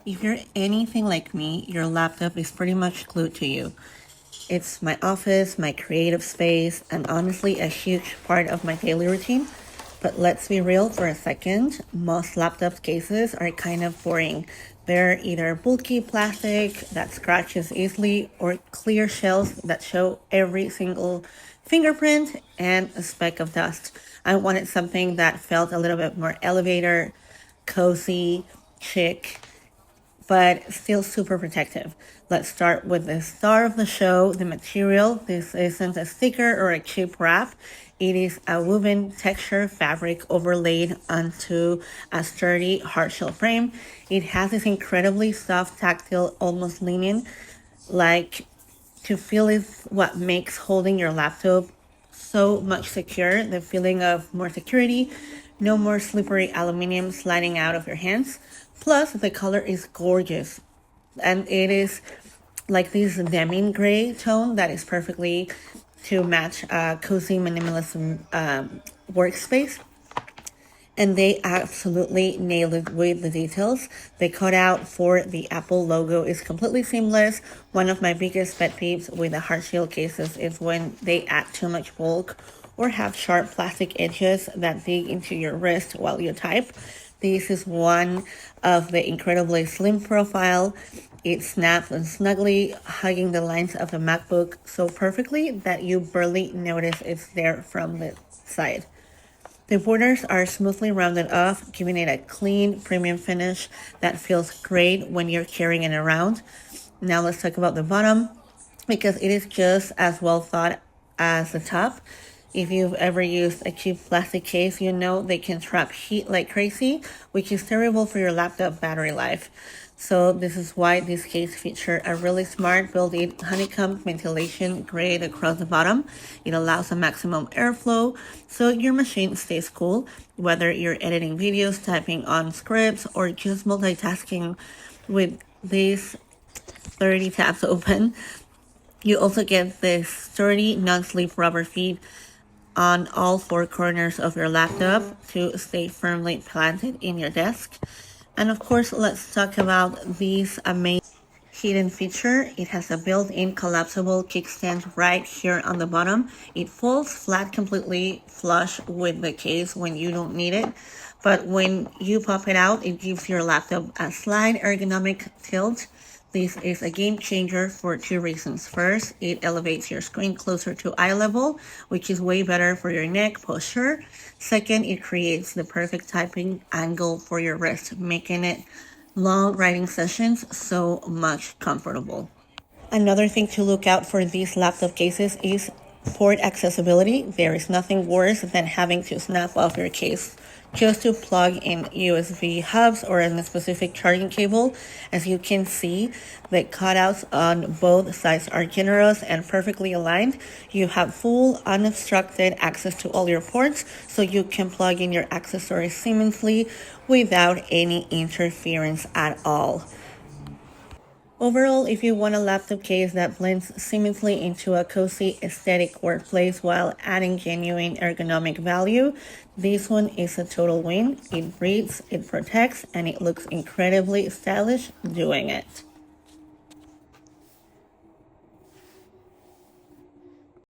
If you're anything like me, your laptop is pretty much glued to you. It's my office, my creative space, and honestly a huge part of my daily routine. But let's be real for a second, most laptop cases are kind of boring. They're either bulky plastic that scratches easily or clear shells that show every single fingerprint and a speck of dust. I wanted something that felt a little bit more elevator, cozy, chic, but still super protective. Let's start with the star of the show, the material. This isn't a sticker or a cheap wrap. It is a woven texture fabric overlaid onto a sturdy hardshell frame. It has this incredibly soft, tactile, almost linen, like to feel is what makes holding your laptop so much secure. The feeling of more security, no more slippery aluminum sliding out of your hands. Plus, the color is gorgeous, and it is like this demon gray tone that is perfectly to match a cozy minimalism workspace. And they absolutely nailed it with the details. The cutout for the Apple logo is completely seamless. One of my biggest pet peeves with the hard shell cases is when they add too much bulk or have sharp plastic edges that dig into your wrist while you type. This is one of the incredibly slim profile. It snaps and snugly, hugging the lines of the MacBook so perfectly that you barely notice it's there from the side. The borders are smoothly rounded off, giving it a clean, premium finish that feels great when you're carrying it around. Now let's talk about the bottom, because it is just as well thought as the top. If you've ever used a cheap plastic case, you know they can trap heat like crazy, which is terrible for your laptop battery life. So this is why this case features a really smart built-in honeycomb ventilation grate across the bottom. It allows a maximum airflow so your machine stays cool, whether you're editing videos, typing on scripts, or just multitasking with these 30 tabs open. You also get this sturdy non-slip rubber feet on all four corners of your laptop to stay firmly planted in your desk. And of course, let's talk about this amazing hidden feature. It has a built-in collapsible kickstand right here on the bottom. It folds flat completely flush with the case when you don't need it. But when you pop it out, it gives your laptop a slight ergonomic tilt. This is a game changer for two reasons. First, it elevates your screen closer to eye level, which is way better for your neck posture. Second, it creates the perfect typing angle for your wrist, making it long writing sessions so much comfortable. Another thing to look out for these laptop cases is port accessibility. There is nothing worse than having to snap off your case just to plug in USB hubs or a specific charging cable. As you can see, the cutouts on both sides are generous and perfectly aligned. You have full unobstructed access to all your ports, so you can plug in your accessories seamlessly without any interference at all. Overall, if you want a laptop case that blends seamlessly into a cozy aesthetic workplace while adding genuine ergonomic value, this one is a total win. It breathes, it protects, and it looks incredibly stylish doing it.